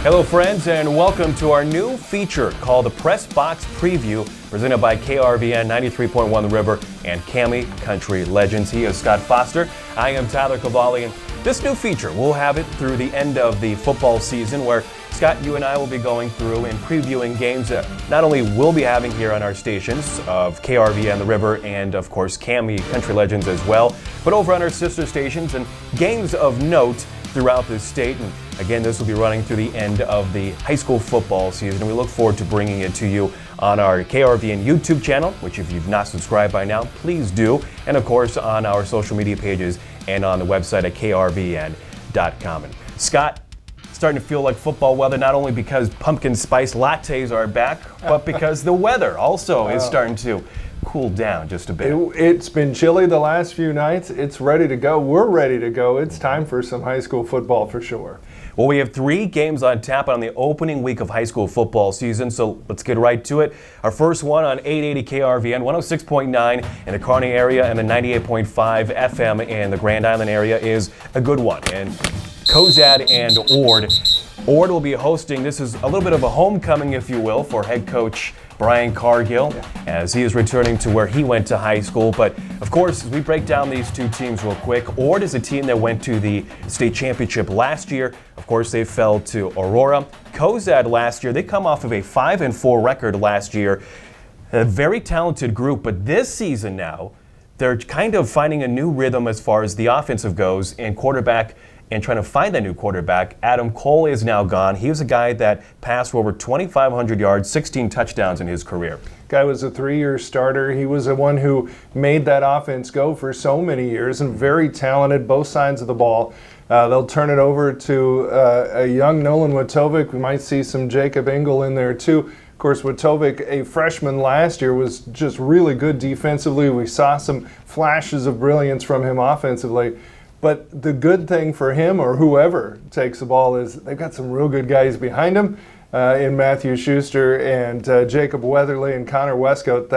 Hello friends, and welcome to our new feature called the Press Box Preview, presented by KRVN 93.1 The River and Cami Country Legends. He is Scott Foster. I am Tyler Cavali, and this new feature, we'll have it through the end of the football season, where Scott, you and I will be going through and previewing games that not only we'll be having here on our stations of KRVN The River and of course Cami Country Legends as well, but over on our sister stations and games of note throughout the state. And again, this will be running through the end of the high school football season, and we look forward to bringing it to you on our KRVN YouTube channel, which if you've not subscribed by now, please do, and of course on our social media pages and on the website at krvn.com. And Scott, starting to feel like football weather, not only because pumpkin spice lattes are back, but because the weather also is starting to cool down just a bit. It's been chilly the last few nights. It's ready to go. We're ready to go. It's time for some high school football for sure. Well, we have 3 games on tap on the opening week of high school football season, so let's get right to it. Our first one on 880 KRVN, 106.9 in the Kearney area and the 98.5 FM in the Grand Island area is a good one. And Cozad and Ord. Ord will be hosting, this is a little bit of a homecoming, if you will, for head coach Brian Cargill, as he is returning to where he went to high school. But of course, as we break down these two teams real quick, Ord is a team that went to the state championship last year. Of course, they fell to Aurora. Cozad last year, they come off of a 5-4 record last year. A very talented group, but this season now, they're kind of finding a new rhythm as far as the offensive goes, and quarterback and trying to find that new quarterback. Adam Cole is now gone. He was a guy that passed for over 2,500 yards, 16 touchdowns in his career. Guy was a 3-year starter. He was the one who made that offense go for so many years, and very talented, both sides of the ball. They'll turn it over to a young Nolan Witovic. We might see some Jacob Engel in there too. Of course, Witovic, a freshman last year, was just really good defensively. We saw some flashes of brilliance from him offensively. But the good thing for him, or whoever takes the ball, is they've got some real good guys behind him in Matthew Schuster and Jacob Weatherly and Connor Westcoat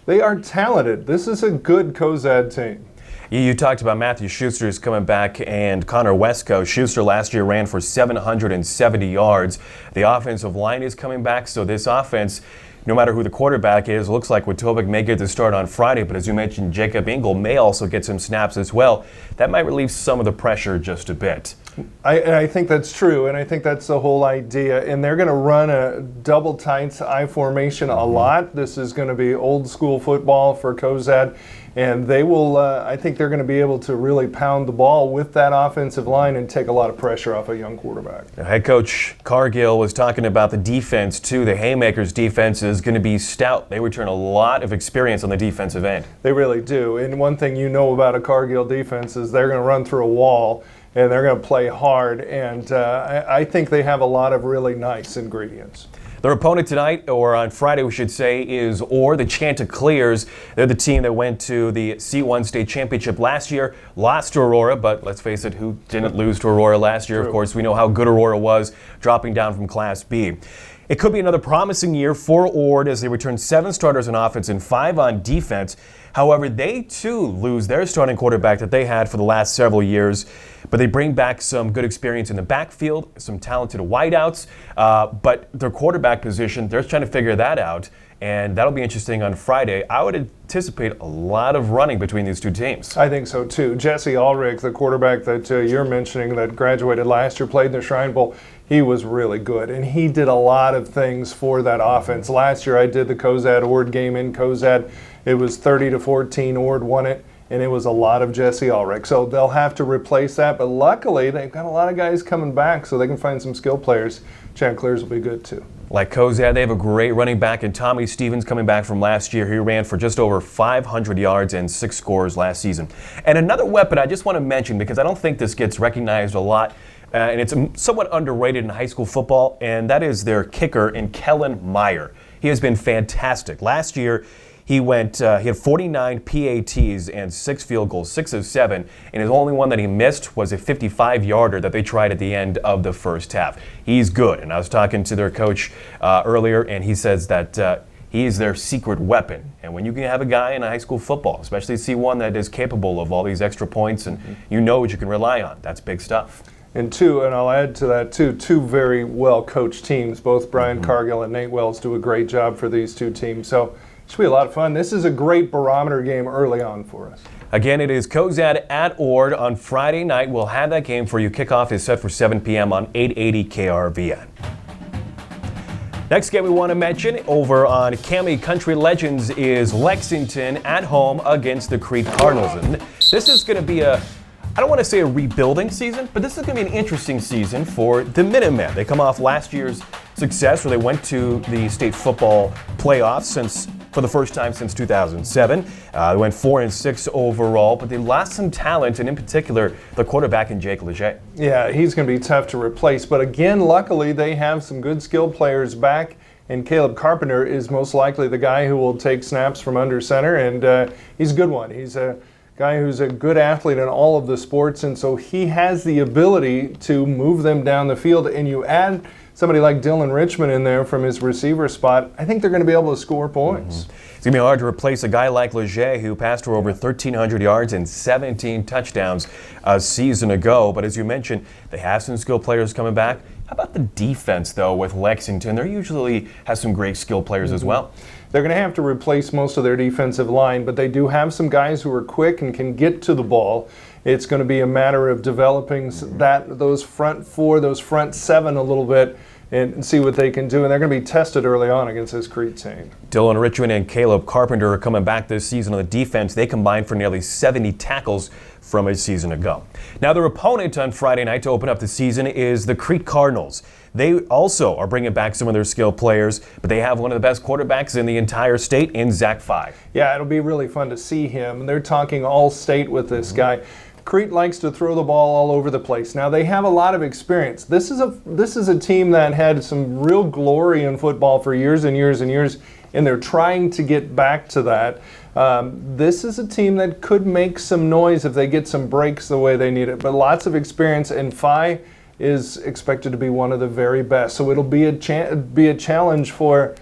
they are talented. This is a good Cozad team. You talked about Matthew Schuster's coming back and Connor Westcoat. Schuster last year ran for 770 yards. The offensive line is coming back, so this offense, no matter who the quarterback is, looks like Witovic may get the start on Friday, but as you mentioned, Jacob Engel may also get some snaps as well. That might relieve some of the pressure just a bit. I think that's true, and I think that's the whole idea. And they're going to run a double tight I formation a lot. This is going to be old school football for Cozad, and they will. I think they're going to be able to really pound the ball with that offensive line and take a lot of pressure off a young quarterback. Now, head coach Cargill was talking about the defense too. The Haymakers defense is going to be stout. They return a lot of experience on the defensive end. They really do. And one thing you know about a Cargill defense is they're going to run through a wall, and they're going to play hard, and I think they have a lot of really nice ingredients. Their opponent tonight, or on Friday we should say, is Ord, the Chanticleers. They're the team that went to the C1 state championship last year, lost to Aurora, but let's face it, who didn't lose to Aurora last year? True. Of course, we know how good Aurora was, dropping down from Class B. It could be another promising year for Ord as they return 7 starters on offense and 5 on defense. However, they too lose their starting quarterback that they had for the last several years, but they bring back some good experience in the backfield, some talented wideouts, but their quarterback position, they're trying to figure that out, and that'll be interesting on Friday. I would anticipate a lot of running between these two teams. I think so too. Jesse Ulrich, the quarterback that you're mentioning that graduated last year, played in the Shrine Bowl, he was really good, and he did a lot of things for that offense. Last year I did the Cozad-Ord game in Cozad. It was 30-14, Ord won it, and it was a lot of Jesse Ulrich. So they'll have to replace that, but luckily they've got a lot of guys coming back, so they can find some skill players. Chanticleers will be good too. Like Cozad, they have a great running back in Tommy Stevens coming back from last year. He ran for just over 500 yards and 6 scores last season. And another weapon I just want to mention, because I don't think this gets recognized a lot, and it's somewhat underrated in high school football, and that is their kicker in Kellen Meyer. He has been fantastic. Last year, he had 49 PATs and 6 field goals, 6 of 7, and his only one that he missed was a 55-yarder that they tried at the end of the first half. He's good, and I was talking to their coach earlier, and he says that he is their secret weapon. And when you can have a guy in high school football, especially C1, that is capable of all these extra points, and you know what you can rely on, that's big stuff. And I'll add to that too, two very well-coached teams. Both Brian Cargill and Nate Wells do a great job for these two teams. So it should be a lot of fun. This is a great barometer game early on for us. Again, it is Cozad at Ord on Friday night. We'll have that game for you. Kickoff is set for 7 p.m. on 880 KRVN. Next game we want to mention over on Cami Country Legends is Lexington at home against the Crete Cardinals. And this is going to be I don't want to say a rebuilding season, but this is going to be an interesting season for the Minutemen. They come off last year's success where they went to the state football playoffs for the first time since 2007. They went 4-6 overall, but they lost some talent, and in particular, the quarterback in Jake Leger. Yeah, he's going to be tough to replace. But again, luckily, they have some good skilled players back, and Caleb Carpenter is most likely the guy who will take snaps from under center, and he's a good one. He's a guy who's a good athlete in all of the sports, and so he has the ability to move them down the field. And you add somebody like Dylan Richmond in there from his receiver spot, I think they're going to be able to score points. It's going to be hard to replace a guy like Leger who passed for over 1,300 yards and 17 touchdowns a season ago. But as you mentioned, they have some skilled players coming back. How about the defense, though, with Lexington? They usually have some great skilled players as well. They're going to have to replace most of their defensive line, but they do have some guys who are quick and can get to the ball. It's going to be a matter of developing those front four, those front seven a little bit and see what they can do. And they're going to be tested early on against this Crete team. Dylan Richmond and Caleb Carpenter are coming back this season on the defense. They combined for nearly 70 tackles from a season ago. Now, their opponent on Friday night to open up the season is the Crete Cardinals. They also are bringing back some of their skilled players, but they have one of the best quarterbacks in the entire state in Zach Fye. Yeah, it'll be really fun to see him. They're talking all state with this guy. Crete likes to throw the ball all over the place. Now, they have a lot of experience. This is a team that had some real glory in football for years and years and years, and they're trying to get back to that. This is a team that could make some noise if they get some breaks the way they need it, but lots of experience, and Fye is expected to be one of the very best. So it'll be a challenge for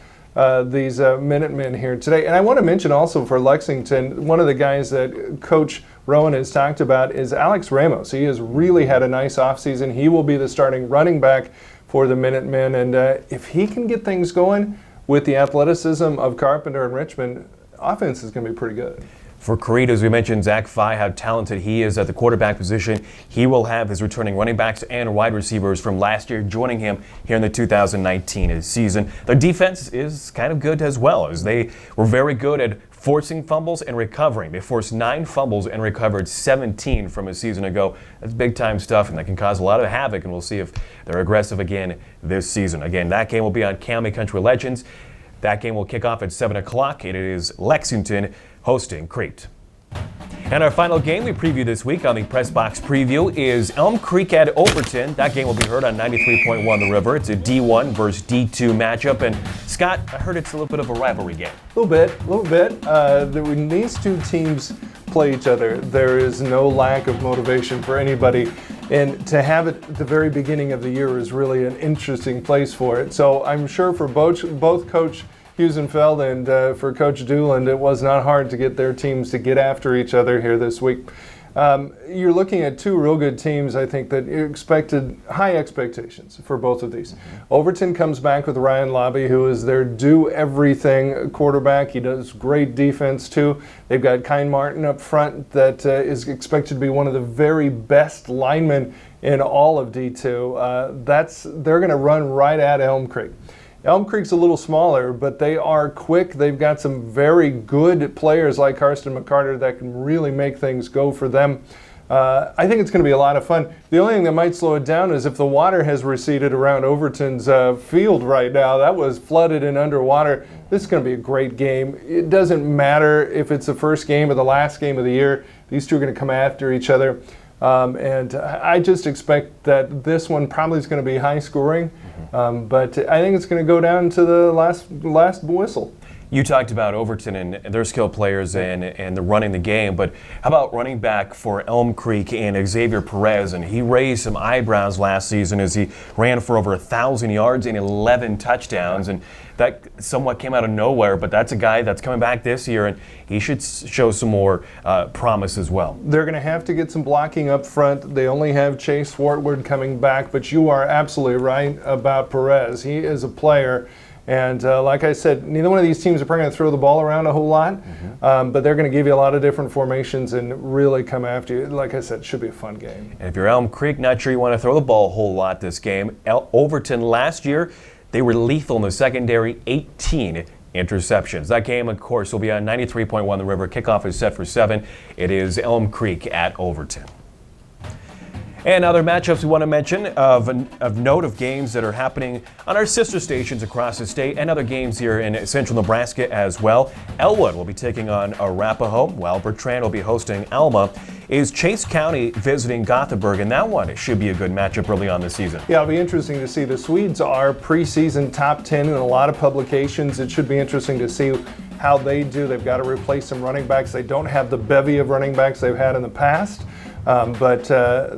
these Minutemen here today. And I want to mention also for Lexington, one of the guys that Coach Rowan has talked about is Alex Ramos. He has really had a nice offseason. He will be the starting running back for the Minutemen. And if he can get things going with the athleticism of Carpenter and Richmond, offense is going to be pretty good. For Crete, as we mentioned, Zach Fye, how talented he is at the quarterback position. He will have his returning running backs and wide receivers from last year joining him here in the 2019 season. Their defense is kind of good as well, as they were very good at forcing fumbles and recovering. They forced 9 fumbles and recovered 17 from a season ago. That's big-time stuff, and that can cause a lot of havoc, and we'll see if they're aggressive again this season. Again, that game will be on Cami Country Legends. That game will kick off at 7 o'clock. It is Lexington hosting Crete. And our final game we preview this week on the Press Box Preview is Elm Creek at Overton. That game will be heard on 93.1 The River. It's a D1 versus D2 matchup. And Scott, I heard it's a little bit of a rivalry game. A little bit. When these two teams play each other, there is no lack of motivation for anybody. And to have it at the very beginning of the year is really an interesting place for it. So I'm sure for both Coach Husenfeld and for Coach Dooland, it was not hard to get their teams to get after each other here this week. You're looking at two real good teams, I think, that you expected high expectations for both of these. Overton comes back with Ryan Lobby, who is their do-everything quarterback. He does great defense, too. They've got Kyle Martin up front that is expected to be one of the very best linemen in all of D2. They're going to run right at Elm Creek. Elm Creek's a little smaller, but they are quick. They've got some very good players like Karsten McCarter that can really make things go for them. I think it's going to be a lot of fun. The only thing that might slow it down is if the water has receded around Overton's field right now. That was flooded and underwater. This is going to be a great game. It doesn't matter if it's the first game or the last game of the year. These two are going to come after each other. And I just expect that this one probably is going to be high scoring. But I think it's going to go down to the last whistle. You talked about Overton and their skilled players and the running the game, but how about running back for Elm Creek and Xavier Perez? And he raised some eyebrows last season as he ran for over 1,000 yards and 11 touchdowns, and that somewhat came out of nowhere, but that's a guy that's coming back this year, and he should show some more promise as well. They're going to have to get some blocking up front. They only have Chase Swartwood coming back, but you are absolutely right about Perez. He is a player. And like I said, neither one of these teams are probably going to throw the ball around a whole lot, but they're going to give you a lot of different formations and really come after you. Like I said, it should be a fun game. And if you're Elm Creek, not sure you want to throw the ball a whole lot this game. Overton last year, they were lethal in the secondary, 18 interceptions. That game, of course, will be on 93.1 The River. Kickoff is set for 7. It is Elm Creek at Overton. And other matchups we want to mention of note of games that are happening on our sister stations across the state and other games here in central Nebraska as well. Elwood will be taking on Arapahoe, while Bertrand will be hosting Alma. Is Chase County visiting Gothenburg, and that one should be a good matchup early on this season. Yeah, it'll be interesting to see. The Swedes are preseason top 10 in a lot of publications. It should be interesting to see how they do. They've got to replace some running backs. They don't have the bevy of running backs they've had in the past. But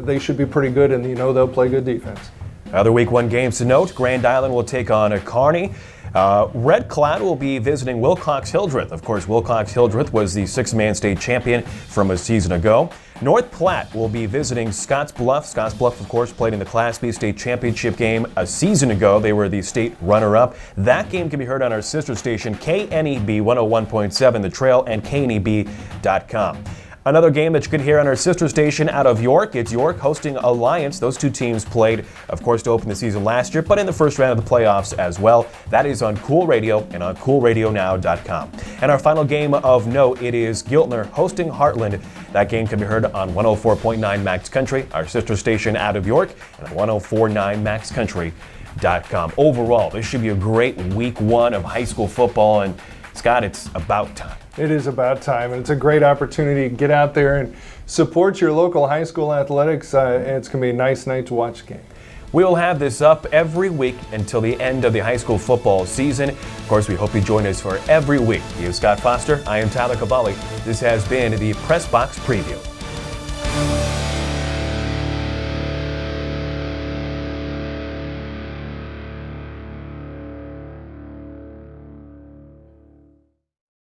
they should be pretty good, and they'll play good defense. Other Week 1 games to note: Grand Island will take on Kearney. Red Cloud will be visiting Wilcox-Hildreth. Of course, Wilcox-Hildreth was the 6-man state champion from a season ago. North Platte will be visiting Scotts Bluff. Scotts Bluff, of course, played in the Class B state championship game a season ago. They were the state runner-up. That game can be heard on our sister station, KNEB 101.7 The Trail and kneb.com. Another game that you can hear on our sister station out of York, it's York hosting Alliance. Those two teams played, of course, to open the season last year, but in the first round of the playoffs as well. That is on Cool Radio and on coolradionow.com. And our final game of note, it is Giltner hosting Heartland. That game can be heard on 104.9 Max Country, our sister station out of York, and 104.9 maxcountry.com. Overall, this should be a great Week 1 of high school football, and Scott, it's about time. It is about time, and it's a great opportunity to get out there and support your local high school athletics, and it's going to be a nice night to watch the game. We will have this up every week until the end of the high school football season. Of course, we hope you join us for every week. He is Scott Foster. I am Tyler Cavali. This has been the Press Box Preview.